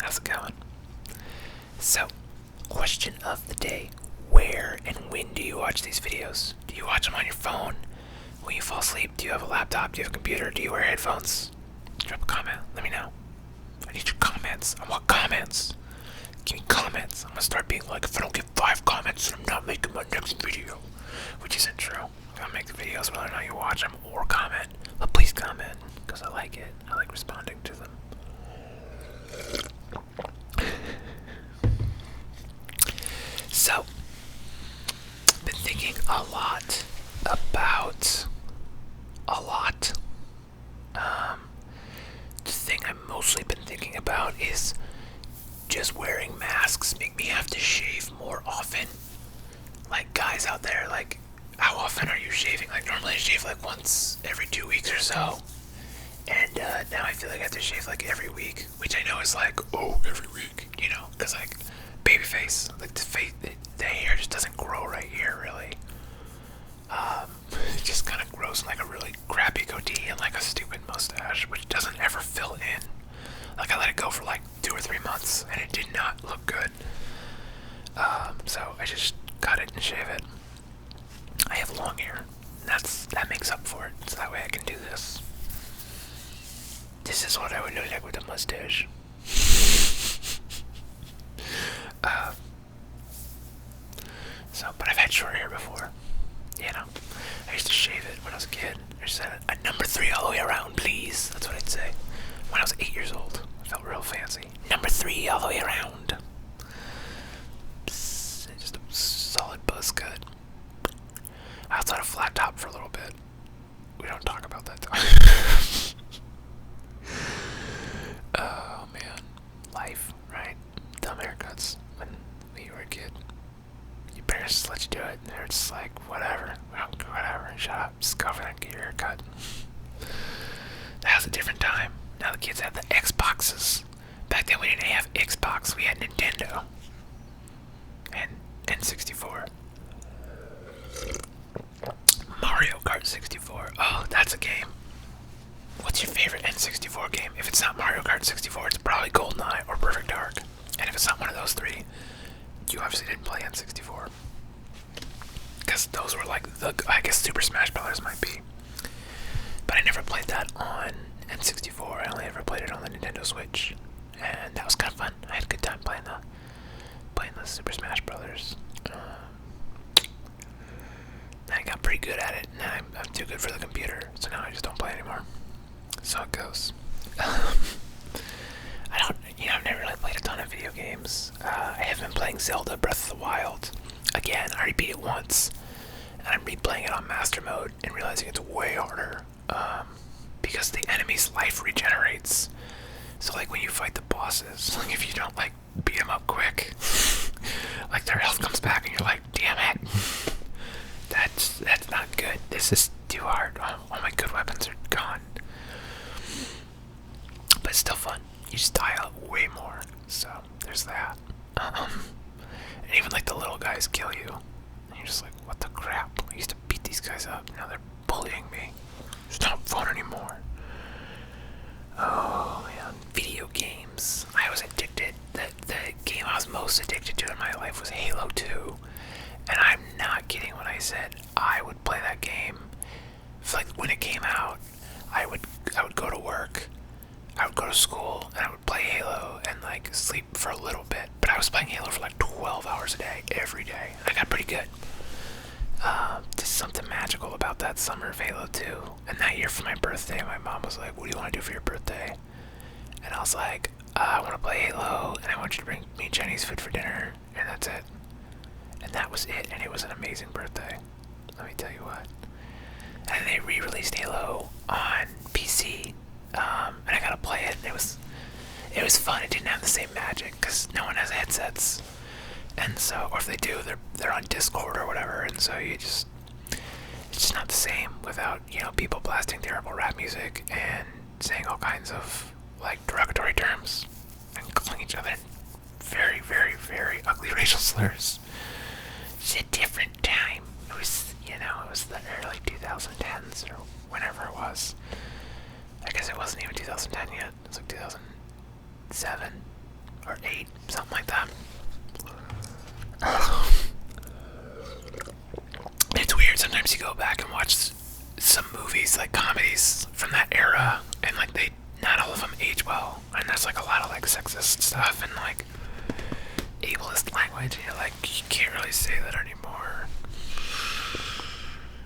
How's it going? So, question of the day. Where and when do you watch these videos? Do you watch them on your phone? When you fall asleep, do you have a laptop? Do you have a computer? Do you wear headphones? Drop a comment. Let me know. I need your comments. I want comments. Give me comments. I'm gonna start being like, if I don't get 5 comments, I'm not making my next video. Which isn't true. I'm gonna make the videos whether or not you watch them or comment. But please comment, because I like it. I like responding to them. So, been thinking a lot about the thing I've mostly been thinking about is just wearing masks make me have to shave more often. Like, guys out there, like, how often are you shaving? Like, normally I shave like once every 2 weeks or so. And now I feel like I have to shave like every week, which I know is like, oh, every week, you know, because like baby face, like the hair just doesn't grow right here really. It just kind of grows in like a really crappy goatee and like a stupid mustache, which doesn't ever fill in. Like, I let it go for like 2 or 3 months and it did not look good. So I just cut it and shave it. I have long hair, and that makes up for it, so that way I can do this. This is what I would look like with a mustache. But I've had short hair before. You know, I used to shave it when I was a kid. I just said, a number 3 all the way around, please. That's what I'd say. When I was 8 years old, I felt real fancy. Number 3 all the way around. Psst, just a solid buzz cut. I also had a flat top for a little bit. We don't talk about that though. Oh man, life, right? Dumb haircuts when you were a kid. Your parents just let you do it, and they're just like, whatever, whatever, shut up, just go over there and get your hair cut. That was a different time. Now the kids have the Xboxes. Back then we didn't have Xbox, we had Nintendo. And N64. Mario Kart 64. Oh, that's a game. What's your favorite N64 game? If it's not Mario Kart 64, it's probably GoldenEye or Perfect Dark. And if it's not one of those 3, you obviously didn't play N64. Because those were like I guess Super Smash Bros. Might be. But I never played that on N64. I only ever played it on the Nintendo Switch. And that was kind of fun. I had a good time playing the Super Smash Brothers. I got pretty good at it, and I'm too good for the computer, so now I just don't play anymore. So it goes. I've never really played a ton of video games. I have been playing Zelda Breath of the Wild. Again, I already beat it once, and I'm replaying it on Master Mode and realizing it's way harder, because the enemy's life regenerates. So like when you fight the bosses, like if you don't like beat them up quick, like their health comes back and you're like, damn it. That's not good. This is too hard. All my good weapons are gone. But it's still fun. You just die out way more. So there's that. And even like the little guys kill you. And you're just like, what the crap? I used to beat these guys up. Now they're bullying me. It's not fun anymore. Oh man. Video games. I was addicted. The game I was most addicted to in my life was Halo 2. And I'm not kidding when I said I would play that game. Like when it came out, I would go to work, I would go to school, and I would play Halo and like sleep for a little bit. But I was playing Halo for like 12 hours a day, every day. I got pretty good. There's something magical about that summer of Halo 2. And that year for my birthday, my mom was like, what do you want to do for your birthday? And I was like, I want to play Halo, and I want you to bring me Chinese food for dinner, and that's it. And that was it, and it was an amazing birthday. Let me tell you what. And they re-released Halo on PC, and I got to play it, and it was fun. It didn't have the same magic, because no one has headsets. And so, or if they do, they're on Discord or whatever, and so it's just not the same without, people blasting terrible rap music and saying all kinds of, like, derogatory terms and calling each other very, very, very ugly racial slurs. It's a different time. It was the early 2010s or whenever it was. I guess it wasn't even 2010 yet. It was like 2007 or 8, something like that. It's weird. Sometimes you go back and watch some movies, like comedies from that era, and like not all of them age well, and there's like a lot of like sexist stuff and like ableist language, and you're like, you can't really say that anymore.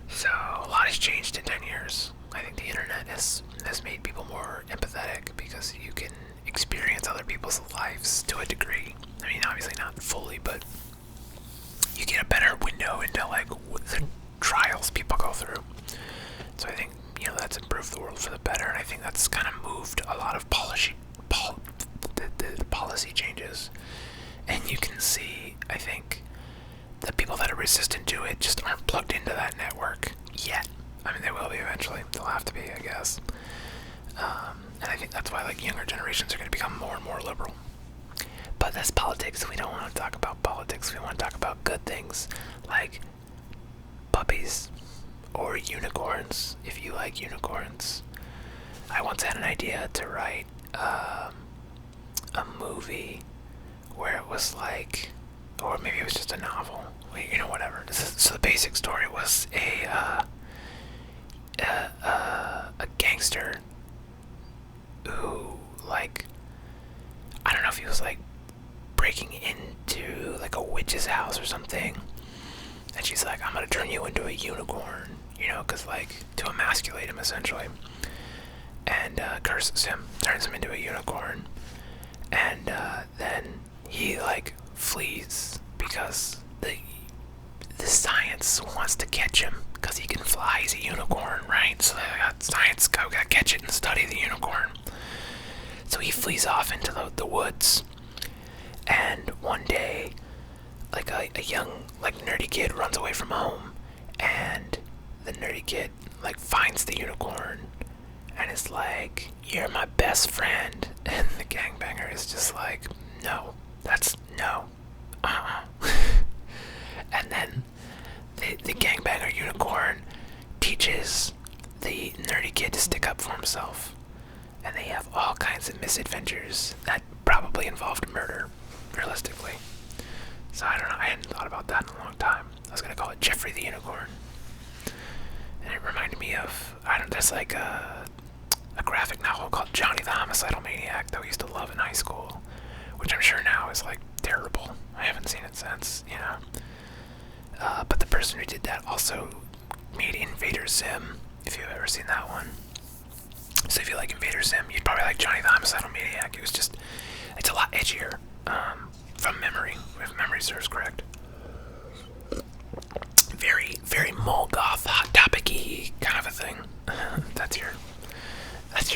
So a lot has changed in 10 years. I think the internet has made people more empathetic because you can experience other people's lives to a degree. I mean, obviously not fully, but you get a better window into like the trials people go through. So I think, that's improved the world for the better, and I think that's kind of moved a lot of the policy changes. And you can see, I think, the people that are resistant to it just aren't plugged into that network yet. I mean, they will be eventually. They'll have to be, I guess. And I think that's why like younger generations are going to become more and more liberal. But that's politics. We don't want to talk about politics. We want to talk about good things like puppies or unicorns, if you like unicorns. I once had an idea to write a movie where it was like, or maybe it was just a novel. Whatever. So the basic story was a gangster who, like, I don't know if he was like breaking into like a witch's house or something, and she's like, I'm gonna turn you into a unicorn, because like to emasculate him essentially, and curses him, turns him into a unicorn, and then he like flees because the science wants to catch him because he can fly. He's a unicorn, right? So science gotta catch it and study the unicorn. So he flees off into the woods, and one day, like a young, like nerdy kid runs away from home, and the nerdy kid like finds the unicorn, and is like, "You're my best friend," and the gangbanger is just like, "No, that's no, and then the gangbanger unicorn teaches the nerdy kid to stick up for himself, and they have all kinds of misadventures that probably involved murder, realistically. So I don't know, I hadn't thought about that in a long time. I was gonna call it Jeffrey the Unicorn. And it reminded me of, there's like a graphic novel called Johnny the Homicidal Maniac that we used to love in high school, which I'm sure now is like terrible. I haven't seen it since, but the person who did that also made Invader Zim, if you've ever seen that one. So if you like Invader Zim, you'd probably like Johnny the Homicidal Maniac. It's a lot edgier, from memory, if memory serves correct. Very, very mall goth, hot topic-y kind of a thing. That's your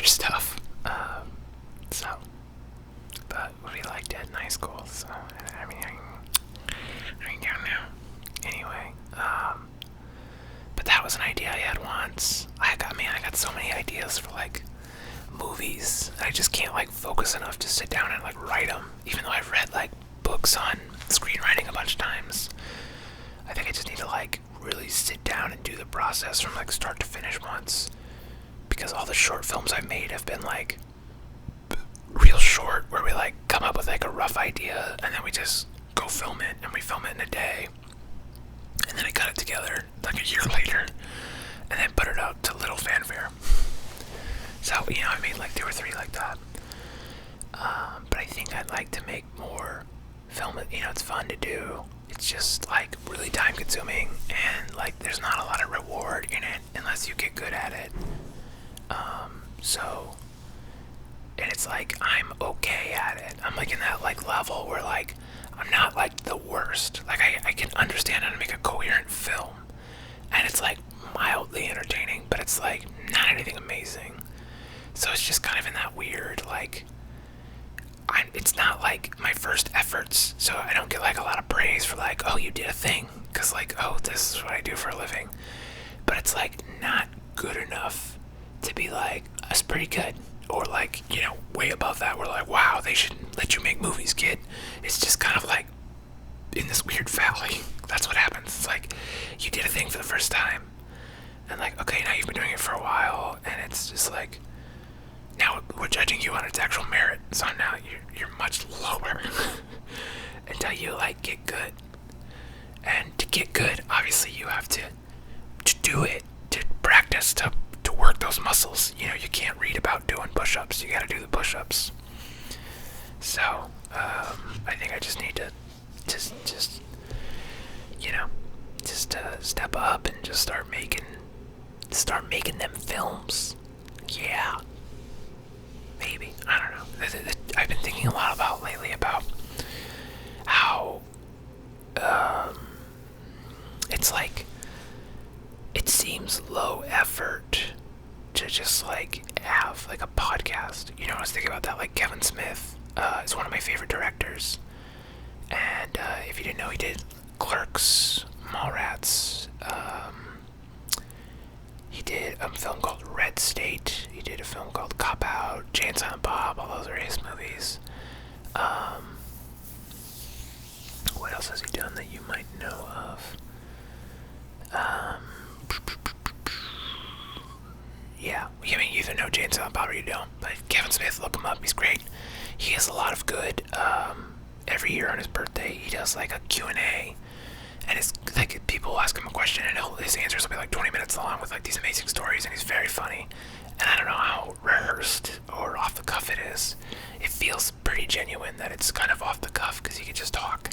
stuff. But we liked it in high school, so, I mean, I don't know. Anyway, but that was an idea I had once. I got so many ideas for, like, movies. I just can't, like, focus enough to sit down and, like, write them. Even though I've read, like, books on screenwriting a bunch of times. I think I just need to, like, really sit down and do the process from, like, start to finish once. Because all the short films I've made have been, like, real short, where we, like, come up with, like, a rough idea, and then we just go film it, and we film it in a day. And then I cut it together, like, a year later, and then put it out to little fanfare. So, I made, like, 2 or 3 like that. But I think I'd like to make more film. It's fun to do. It's just, like, really time-consuming, and, like, there's not a lot of reward in it unless you get good at it. And it's like, I'm okay at it. I'm, like, in that, like, level where, like, I'm not, like, the worst. Like, I can understand how to make a coherent film, and it's, like, mildly entertaining, but it's, like, not anything amazing. So it's just kind of in that weird, like, it's not, like, my first efforts, so I don't get, like, a lot of praise for, like, oh, you did a thing, because, like, oh, this is what I do for a living. But it's, like, not good enough to be, like, that's pretty good. Or, like, way above that, we're like, wow, they should let you make movies, kid. It's just kind of, like, in this weird valley. That's what happens. It's like, you did a thing for the first time, and, like, okay, now you've been doing it for a while, and it's just, like, Now we're judging you on its actual merit, so now you're much lower until you like get good. And to get good, obviously you have to do it, to practice, to work those muscles. You know, you can't read about doing push-ups. You got to do the push-ups. So I think I just need to just step up and just start making them films. Yeah. Maybe. I don't know. I've been thinking a lot about lately about how it's like it seems low effort to just like have like a podcast. You know, I was thinking about that. Like Kevin Smith is one of my favorite directors, and if you didn't know, he did Clerks, Mallrats. He did a film called Red State. He did a film called Cop Out, Jay and Silent Bob. All those are his movies. What else has he done that you might know of? Yeah, I mean, you either know Jay and Silent Bob or you don't. But Kevin Smith, look him up. He's great. He has a lot of good. Every year on his birthday, he does like a Q&A. And it's like people ask him a question and his answers will be like 20 minutes long with like these amazing stories, and he's very funny. And I don't know how rehearsed or off the cuff it is. It feels pretty genuine that it's kind of off the cuff because he can just talk.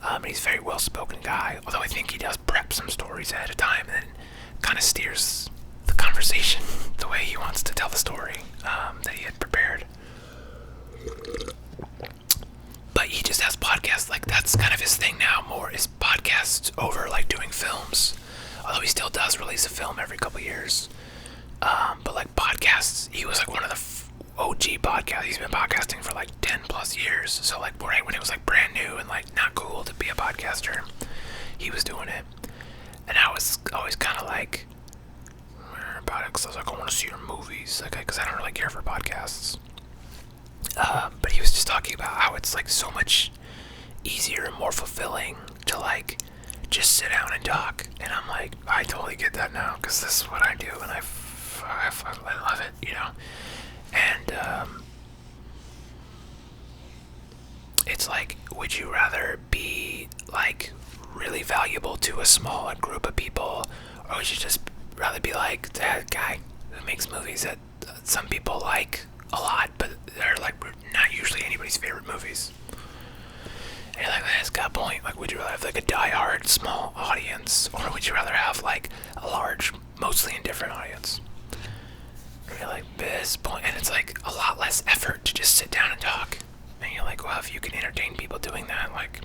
And he's a very well-spoken guy, although I think he does prep some stories ahead of time and then kind of steers the conversation the way he wants to tell the story that he had prepared. But he just has podcasts, like that's kind of his thing now, more is podcasts over like doing films. Although he still does release a film every couple years. But like podcasts, he was like one of the OG podcasts. He's been podcasting for like 10 plus years. So like right when it was like brand new and like not cool to be a podcaster, he was doing it. And I was always kind of like about it because I was like, I want to see your movies, like because I don't really care for podcasts. But he was just talking about how it's like so much easier and more fulfilling to like just sit down and talk. And I'm like, I totally get that now because this is what I do, and I love it, you know. And it's like, would you rather be like really valuable to a small group of people, or would you just rather be like that guy who makes movies that some people like a lot, but they're like not usually anybody's favorite movies? And you're like, that's got a point. Like, would you rather have like a die-hard small audience, or would you rather have like a large, mostly indifferent audience? And you're like, this point, and it's like a lot less effort to just sit down and talk. And you're like, well, if you can entertain people doing that, like,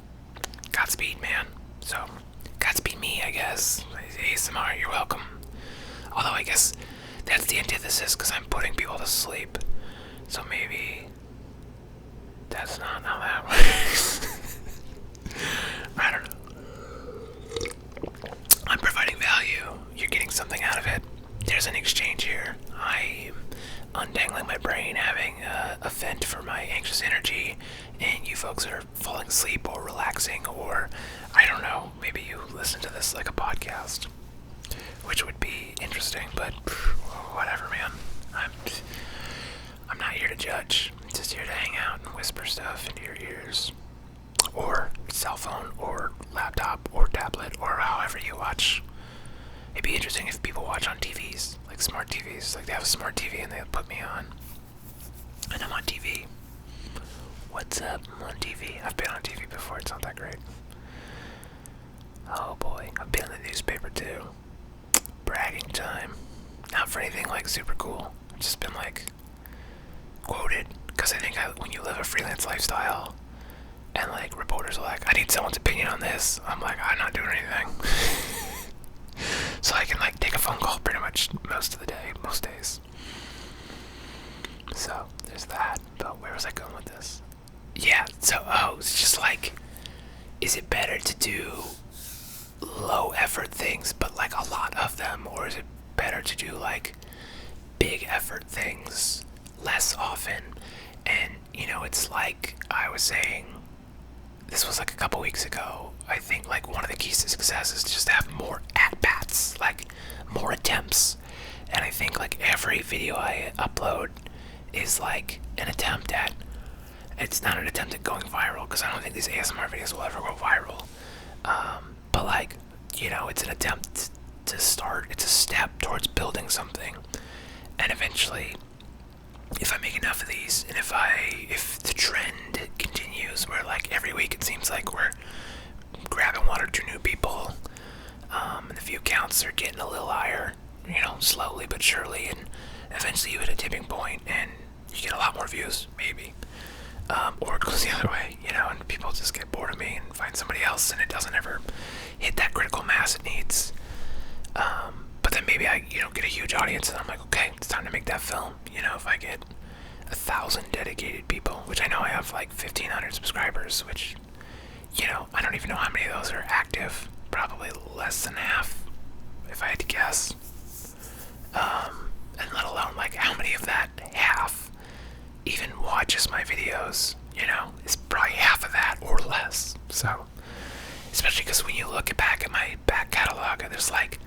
Godspeed, man. So, Godspeed me, I guess. ASMR, you're welcome. Although I guess that's the antithesis, because I'm putting people to sleep. So maybe that's not how that works. I don't know. I'm providing value. You're getting something out of it. There's an exchange here. I'm untangling my brain, having a vent for my anxious energy, and you folks are falling asleep or relaxing, or I don't know, maybe you listen to this like a podcast, which would be interesting, but whatever, man. I'm not here to judge. I'm just here to hang out and whisper stuff into your ears, or cell phone, or laptop, or tablet, or however you watch. It'd be interesting if people watch on TVs, like smart TVs. Like they have a smart TV and they put me on, and I'm on TV. What's up? I'm on TV. I've been on TV before. It's not that great. Oh boy, I've been in the newspaper too. Bragging time. Not for anything like super cool. I've just been like quoted, because I think when you live a freelance lifestyle and like reporters are like, I need someone's opinion on this, I'm like, I'm not doing anything. So I can like take a phone call pretty much most of the day, most days. So there's that. But where was I going with this? Yeah, so it's just like, is it better to do low effort things but like a lot of them, or is it better to do like big effort things less often? And you know, it's like I was saying, this was like a couple weeks ago, I think like one of the keys to success is just to have more at-bats, like more attempts. And I think like every video I upload is like an attempt at. It's not an attempt at going viral because I don't think these ASMR videos will ever go viral. But like, it's an attempt to start. It's a step towards building something, and eventually, if I make enough of these, and if the trend continues, where like every week it seems like we're grabbing one or two new people, and the view counts are getting a little higher, slowly but surely, and eventually you hit a tipping point and you get a lot more views, maybe. Or it goes the other way, and people just get bored of me and find somebody else, and it doesn't ever hit that critical mass it needs. But then maybe I, get a huge audience, and I'm like, okay, it's time to make that film. If I get 1,000 dedicated people, which I know I have like 1,500 subscribers, which, I don't even know how many of those are active. Probably less than half, if I had to guess. And let alone like how many of that half even watches my videos, it's probably half of that or less. So, especially because when you look back at my back catalog, there's like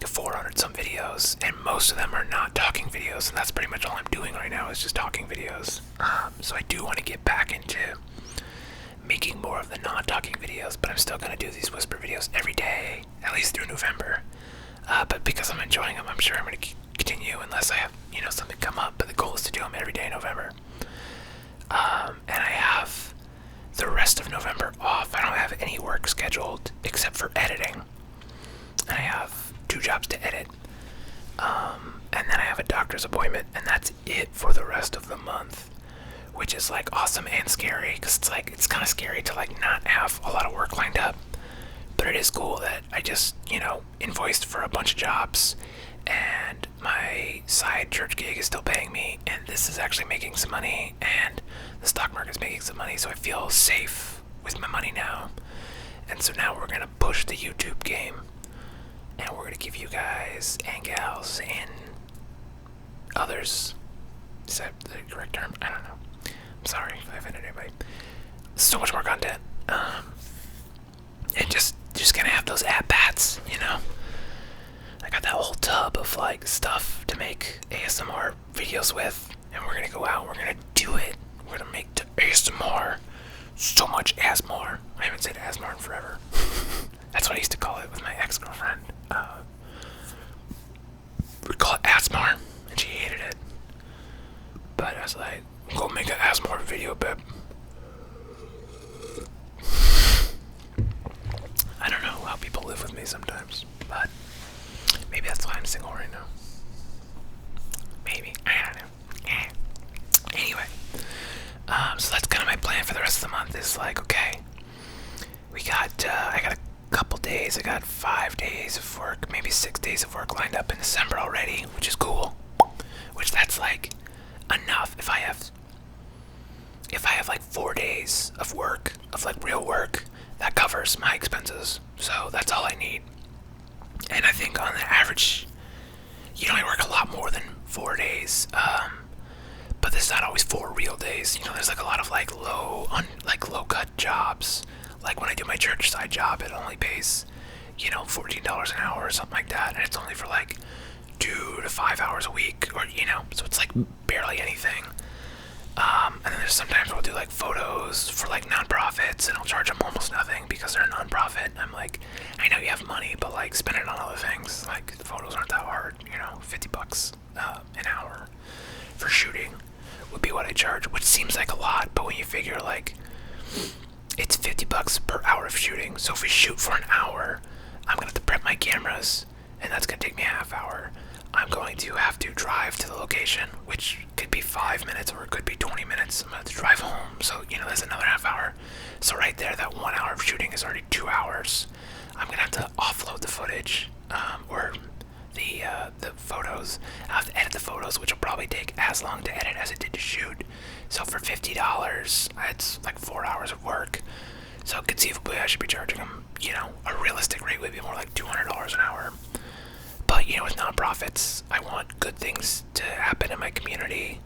400 some videos, and most of them are not talking videos, and that's pretty much all I'm doing right now is just talking videos. So I do want to get back into making more of the non-talking videos, but I'm still going to do these whisper videos every day, at least through November. But because I'm enjoying them, I'm sure I'm going to continue unless I have, something come up, but the goal is to do them every day in November. And I have the rest of November off. I don't have any work scheduled except for editing. And I have 2 jobs to edit. And then I have a doctor's appointment, and that's it for the rest of the month, which is like awesome and scary, because it's kind of scary to like not have a lot of work lined up. But it is cool that I just, invoiced for a bunch of jobs, and my side church gig is still paying me, and this is actually making some money, and the stock market's making some money, so I feel safe with my money now. And so now we're gonna push the YouTube game, and we're gonna give you guys and gals and others, is that the correct term? I don't know. I'm sorry if I offended anybody. So much more content. And just gonna have those at-bats, I got that whole tub of like stuff to make ASMR videos with, and we're gonna go out, we're gonna do it. We're gonna make the ASMR so much ASMR. I haven't said ASMR in forever. That's what I used to call it with my ex-girlfriend. We'd call it ASMR, and she hated it. But I was like, go make an ASMR video, babe. I don't know how people live with me sometimes, but maybe that's why I'm single right now. Maybe. I don't know. Anyway, so that's kind of my plan for the rest of the month is like, okay, I got a couple days, I got 5 days of work, maybe 6 days of work lined up in December already, which is cool, which that's like enough. If I have like 4 days of work, of like real work, that covers my expenses, so that's all I need. And I think on the average, I work a lot more than 4 days, but there's not always 4 real days. There's like a lot of like low cut jobs. Like when I do my church side job, it only pays, $14 an hour or something like that, and it's only for like 2 to 5 hours a week, or so it's like barely anything. And then there's sometimes we'll do like photos for like nonprofits, and I'll charge them almost nothing because they're a nonprofit. And I'm like, I know you have money, but like spend it on other things. Like the photos aren't that hard, $50 an hour for shooting would be what I charge, which seems like a lot, but when you figure like it's $50 per hour of shooting. So if we shoot for an hour, I'm gonna have to prep my cameras, and that's gonna take me a half hour. I'm going to have to drive to the location, which could be 5 minutes or it could be 20 minutes. I'm going to have to drive home, so, that's another half hour. So right there, that 1 hour of shooting is already 2 hours. I'm going to have to offload the footage, or the photos. I'll have to edit the photos, which will probably take as long to edit as it did to shoot. So for $50, it's like 4 hours of work. So conceivably, I should be charging them, a realistic rate would be more like $200 an hour. But, with nonprofits, I want good things to happen in my community,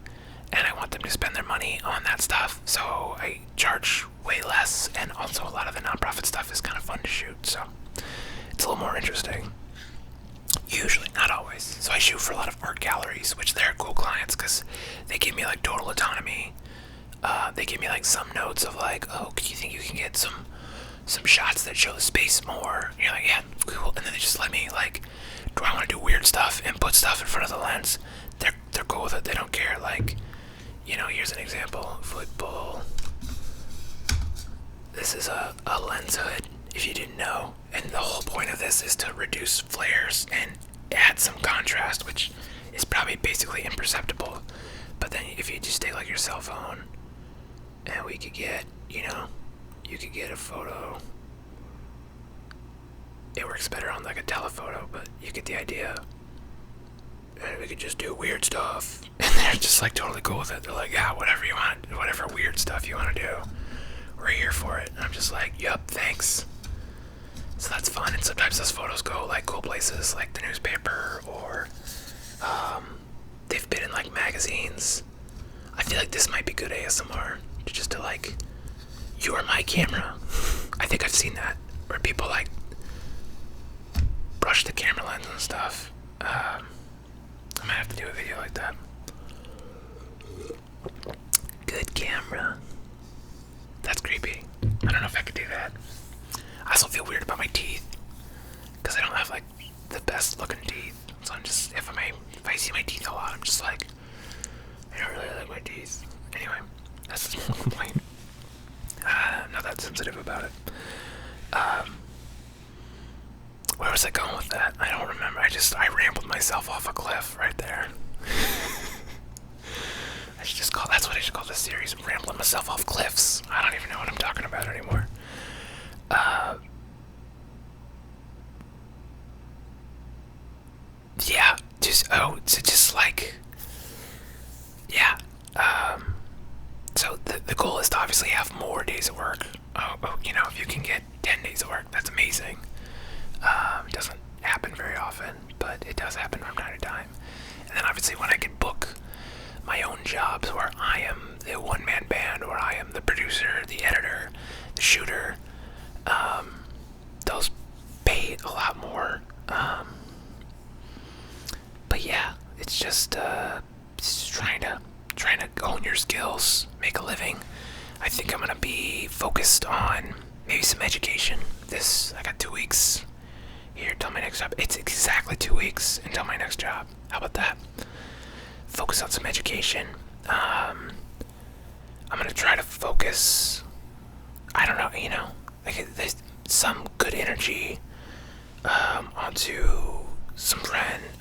and I want them to spend their money on that stuff, so I charge way less, and also a lot of the nonprofit stuff is kind of fun to shoot, so it's a little more interesting. Usually, not always. So I shoot for a lot of art galleries, which they're cool clients because they give me like total autonomy. They give me like some notes of like, oh, do you think you can get some shots that show the space more? And you're like, yeah, cool. And then they just let me like, do I want to do weird stuff and put stuff in front of the lens? They're cool with it. They don't care. Like, here's an example. Football. This is a lens hood, if you didn't know. And the whole point of this is to reduce flares and add some contrast, which is probably basically imperceptible. But then if you just take like your cell phone, and we could get, you could get a photo. It works better on like a telephoto, but you get the idea. And we could just do weird stuff. And they're just like totally cool with it. They're like, yeah, whatever you want, whatever weird stuff you want to do, we're here for it. And I'm just like, yup, thanks. So that's fun. And sometimes those photos go like cool places like the newspaper or they've been in like magazines. I feel like this might be good ASMR. Just to like, you are my camera. I think I've seen that. Where people like brush the camera lens and stuff. I might have to do a video like that. Good camera. That's creepy. I don't know if I could do that. I also feel weird about my teeth. Because I don't have like the best looking teeth. So I'm just, if I see my teeth a lot, I'm just like, I don't really like my teeth. Anyway, that's a small complaint. I'm not that sensitive about it. Where was I going with that? I don't remember. I rambled myself off a cliff right there. That's what I should call this series, rambling myself off cliffs. I don't even know what I'm talking about anymore. Yeah, yeah. So the goal is to obviously have more days of work. If you can get 10 days of work, that's amazing. It doesn't happen very often, but it does happen from time to time. And then obviously when I can book my own jobs where I am the one-man band, where I am the producer, the editor, the shooter, those pay a lot more. But yeah, it's just trying to own your skills, make a living. I think I'm gonna be focused on maybe some education. I got 2 weeks here till my next job. It's exactly 2 weeks until my next job. How about that? Focus on some education. I'm gonna try to focus. I don't know, like there's some good energy onto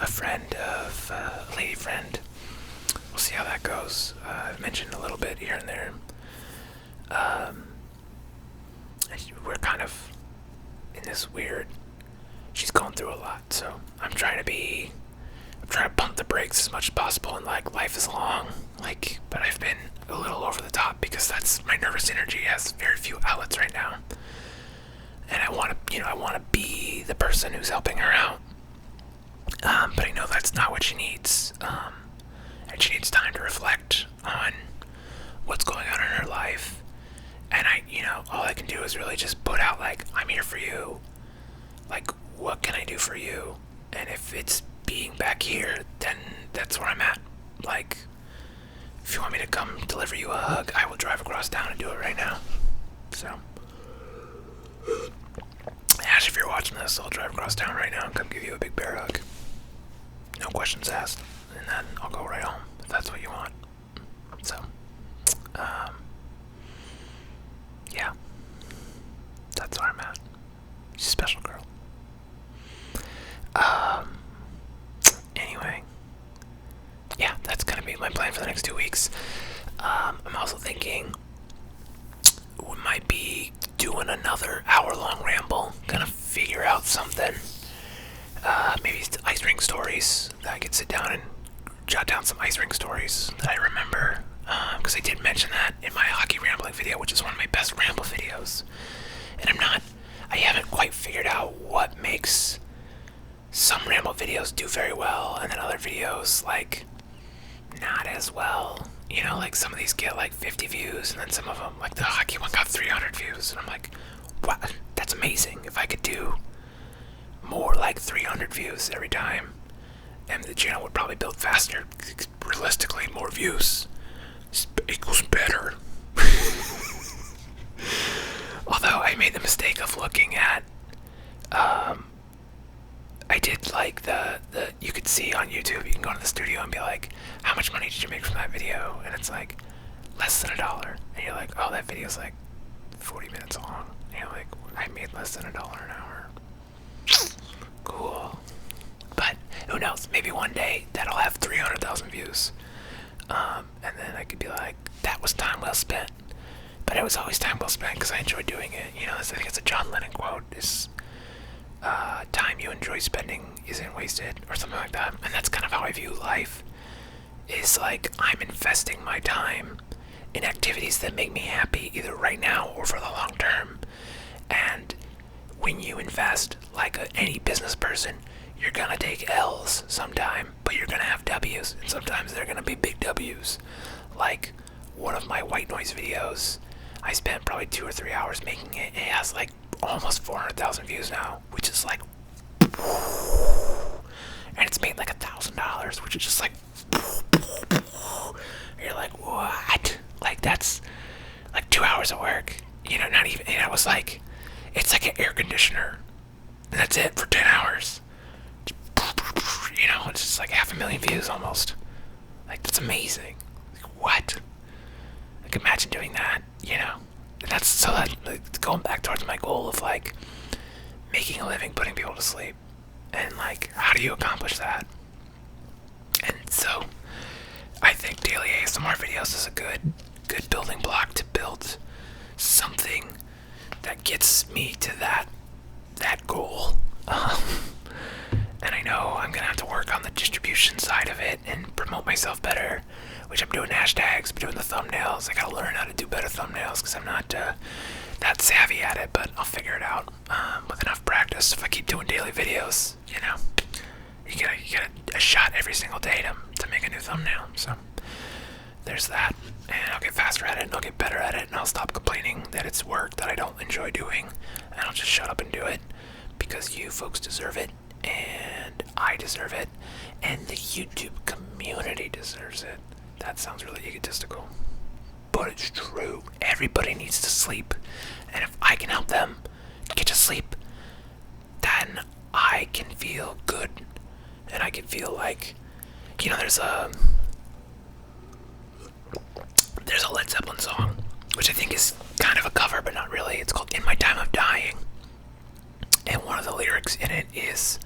a lady friend. We'll see how that goes. I've mentioned a little bit here and there. We're kind of in this weird. She's going through a lot, so I'm trying to pump the brakes as much as possible. And like, life is long, but I've been a little over the top because that's my nervous energy has very few outlets right now, and I want to be the person who's helping her out. But I know that's not what she needs. And she needs time to reflect on what's going on in her life. And all I can do is really just put out like, I'm here for you. Like, what can I do for you? And if it's being back here, then that's where I'm at. Like, if you want me to come deliver you a hug, I will drive across town and do it right now. So, Ash, if you're watching this, I'll drive across town right now and come give you a big bear hug. No questions asked. And then I'll go right home, if that's what you want. So, yeah. That's where I'm at. She's a special girl. Anyway. Yeah, that's gonna be my plan for the next 2 weeks. I'm also thinking we might be doing another hour-long ramble. Gonna figure out something. Maybe it's ice rink stories that I could sit down and jot down some ice rink stories that I remember. Because I did mention that in my hockey rambling video, which is one of my best ramble videos. And I haven't quite figured out what makes some ramble videos do very well, and then other videos, like, not as well. Like some of these get like 50 views, and then some of them, like the hockey one got 300 views, and I'm like, what? That's amazing. If I could do more like 300 views every time, and the channel would probably build faster. Realistically, more views equals better. Although I made the mistake of looking at, I did like the you could see on YouTube, you can go to the studio and be like, how much money did you make from that video? And it's like, less than $1. And you're like, oh, that video's like 40 minutes long. And you're like, I made less than $1 an hour. Cool. But who knows? Maybe one day that'll have 300,000 views. And then I could be like, that was time well spent. But it was always time well spent because I enjoyed doing it. You know, I think it's a John Lennon quote. Is time you enjoy spending isn't wasted, or something like that. And that's kind of how I view life. Is like, I'm investing my time in activities that make me happy, either right now or for the long term. And when you invest, like any business person, you're gonna take L's sometime, but you're gonna have W's, and sometimes they're gonna be big W's. Like one of my white noise videos, I spent probably 2 or 3 hours making it. It has like almost 400,000 views now, which is like, and it's made like $1,000, which is just like, you're like, what? Like that's like 2 hours of work, you know, not even, and it was like, it's like an air conditioner, and that's it for 10 hours. You know, it's just like 500,000 views almost. Like, that's amazing. Like, what? Like, imagine doing that, you know? And that's, so that, like, going back towards my goal of, like, making a living, putting people to sleep. And, like, how do you accomplish that? And so, I think daily ASMR videos is a good building block to build something that gets me to that goal. And I know I'm gonna have to work on the distribution side of it and promote myself better, which I'm doing hashtags, I'm doing the thumbnails. I gotta learn how to do better thumbnails because I'm not that savvy at it, but I'll figure it out with enough practice. If I keep doing daily videos, you know, you get a shot every single day to make a new thumbnail. So there's that, and I'll get faster at it, and I'll get better at it, and I'll stop complaining that it's work that I don't enjoy doing, and I'll just shut up and do it because you folks deserve it. And I deserve it, and the YouTube community deserves it. That sounds really egotistical, but it's true. Everybody needs to sleep, and if I can help them get to sleep, then I can feel good, and I can feel like, you know, there's a Led Zeppelin song, which I think is kind of a cover, but not really. It's called "In My Time of Dying," and one of the lyrics in it is,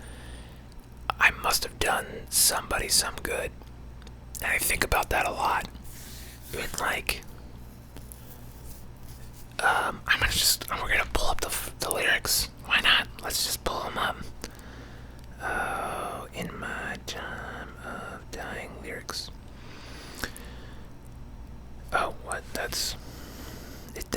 I must have done somebody some good. And I think about that a lot. It's like, we're gonna pull up the lyrics. Why not? Let's just pull them up. Oh, in my time of dying, lyrics. Oh, what? It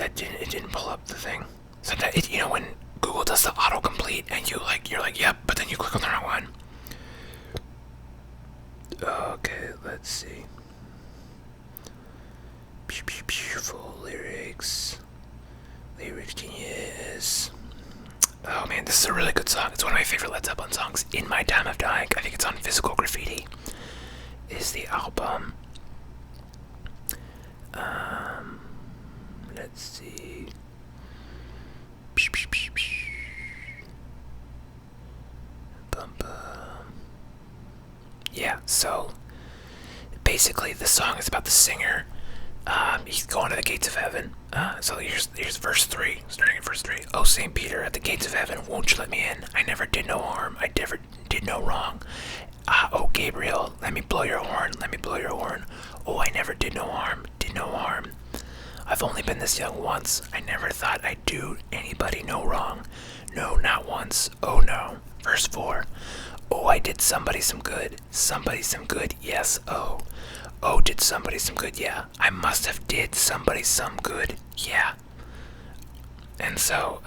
didn't pull up the thing. Sometimes, you know, when Google does the autocomplete and you're like, yep, but then you click on the wrong one. Okay, let's see. Full lyrics. Lyrics genius. Oh man, this is a really good song. It's one of my favorite Led Zeppelin songs. In My Time of Dying. I think it's on Physical Graffiti. Is the album. Let's see. Yeah, so basically the song is about the singer. He's going to the gates of heaven. So here's verse 3, starting at verse 3. Oh, St. Peter, at the gates of heaven, won't you let me in? I never did no harm, I never did no wrong. Oh, Gabriel, let me blow your horn, let me blow your horn. Oh, I never did no harm, did no harm. I've only been this young once, I never thought I'd do anybody no wrong. No, not once, oh no. Verse 4. Oh, I did somebody some good, yes, oh. Oh, did somebody some good, yeah. I must have did somebody some good, yeah. And so,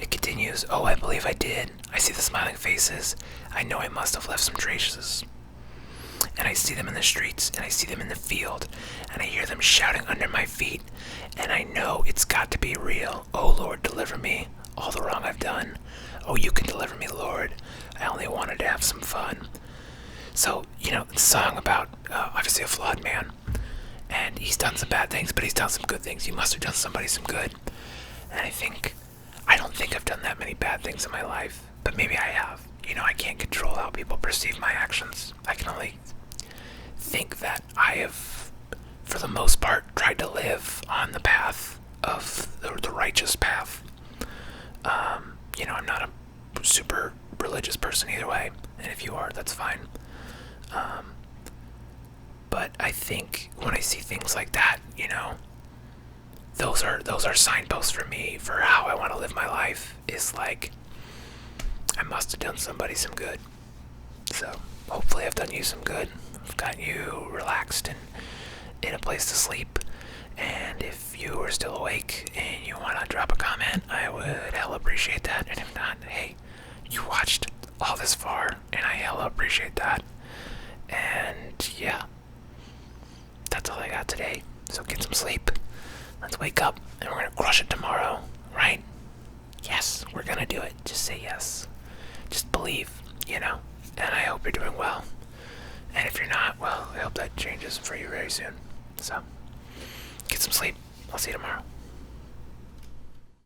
it continues. Oh, I believe I did. I see the smiling faces. I know I must have left some traces. And I see them in the streets, and I see them in the field, and I hear them shouting under my feet, and I know it's got to be real. Oh, Lord, deliver me, all the wrong I've done. Oh, you can deliver me, Lord. I only wanted to have some fun. So, it's a song about obviously a flawed man. And he's done some bad things, but he's done some good things. He must have done somebody some good. And I don't think I've done that many bad things in my life, but maybe I have. I can't control how people perceive my actions. I can only think that I have, for the most part, tried to live on the path of the righteous path. I'm not a super religious person either way, and if you are, that's fine. But I think when I see things like that, those are signposts for me for how I want to live my life. Is like, I must have done somebody some good. So hopefully I've done you some good. I've got you relaxed and in a place to sleep. And if you are still awake and you want to drop a comment, I would hella appreciate that. And if not, hey, you watched all this far, and I hella appreciate that. And yeah, that's all I got today. So get some sleep. Let's wake up, and we're gonna crush it tomorrow, right? Yes, we're gonna do it. Just say yes. Just believe, And I hope you're doing well. And if you're not, well, I hope that changes for you very soon. So, get some sleep. I'll see you tomorrow.